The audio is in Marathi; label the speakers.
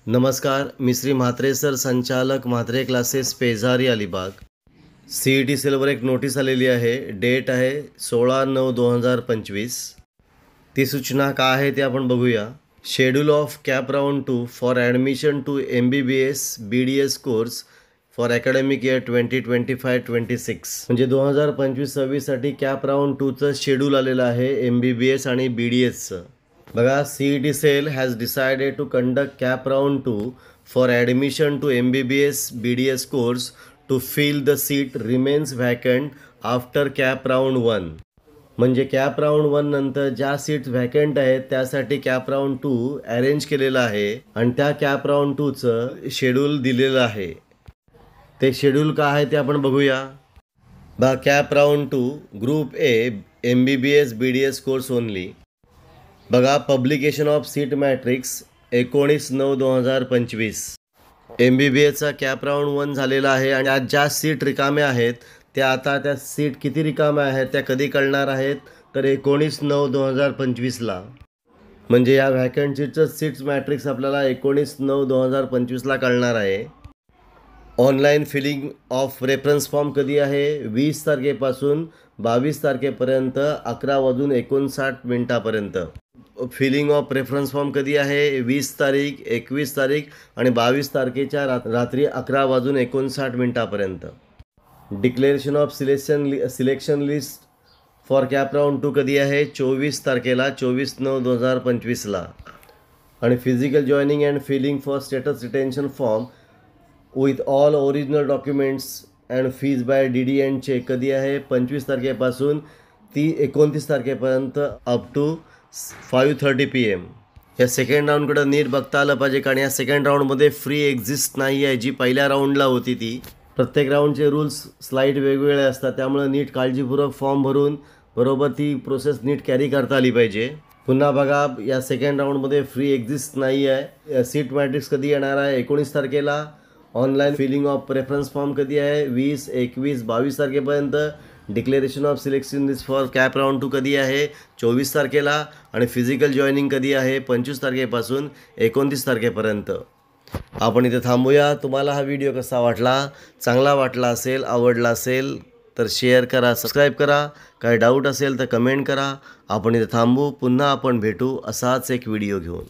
Speaker 1: नमस्कार, मी श्री म्हात्रे सर, संचालक म्हात्रे क्लासेस, पेजारी, अलिबाग. CET सेलवर एक नोटीस आलेली आहे. डेट आहे 16/9/2025. ती सूचना काय आहे ते आपण बघूया. Schedule of CAP round 2 for admission to MBBS BDS course for academic year 2025-26. म्हणजे 2025-26साठी कॅप राऊंड 2चं शेड्यूल आलेलं आहे MBBS आणि BDSचं. बघा, CET cell has decided to conduct CAP round 2 for admission to MBBS BDS course to fill the seat remains vacant after CAP round 1. म्हणजे कॅप राऊंड 1 नंतर ज्या सीट्स व्हॅकंट आहेत त्यासाठी कॅप राऊंड 2 अरेंज केलेलं आहे आणि त्या कॅप राऊंड 2चं शेड्यूल दिलेलं आहे. ते शेड्यूल काय आहे ते आपण बघूया. बघा, CAP round 2 group A MBBS BDS course only. बघा, पब्लिकेशन ऑफ सीट मॅट्रिक्स 19/9/2025. MBBSचा कॅप राऊंड 1 झालेला आहे आणि आज ज्या सीट रिकाम्या आहेत त्या सीट किती रिकाम्या आहेत त्या कधी कळणार आहेत तर 19/9/2025ला. म्हणजे या व्हॅकंट सीटचं सीट्स मॅट्रिक्स आपल्याला 19/9/2025ला कळणार आहे. Online filling of reference form कधी आहे? 20 तारखेपासून 22 तारखेपर्यंत 11:59 फिलिंग ऑफ रेफरन्स फॉर्म कधी आहे? 20 तारीख, 21 तारीख आणि 22 तारखेच्या रात्री 11:59 declaration of selection list for CAP round 2 कधी आहे? 24 तारखेला, 24/9/2025ला. आणि physical joining and filling for status retention form with all original documents and fees by DD and cheque कधी आहे? 25 तारखेपासून 29 तारखेपर्यंत अप टू 5:30 PM. या सेकंड राऊंडकडं नीट बघता आलं पाहिजे, कारण या सेकंड राऊंडमध्ये फ्री एक्झिस्ट नाही आहे जी पहिल्या राऊंडला होती ती. प्रत्येक राऊंडचे रूल्स स्लाईड वेगवेगळे असतात, त्यामुळे नीट काळजीपूर्वक फॉर्म भरून बरोबर ती प्रोसेस नीट कॅरी करता आली पाहिजे. पुन्हा बघा, या सेकंड राऊंडमध्ये फ्री एक्झिस्ट नाही आहे. सीट मॅट्रिक्स कधी येणार आहे? 19 तारखेला. Online filling of reference form कधी आहे? 20, 21, 22 तारखेपर्यंत. Declaration of selection list for CAP round 2 कधी आहे? 24 तारखेला. आणि फिजिकल जॉईनिंग कधी आहे? 25 तारखेपासून 29 तारखेपर्यंत. आपण इथे थांबूया. तुम्हाला हा व्हिडिओ कसा वाटला? चांगला वाटला असेल, आवडला असेल तर शेअर करा, सबस्क्राईब करा. काही डाऊट असेल तर कमेंट करा. आपण इथे थांबू. पुन्हा आपण भेटू असाच एक व्हिडिओ घेऊन.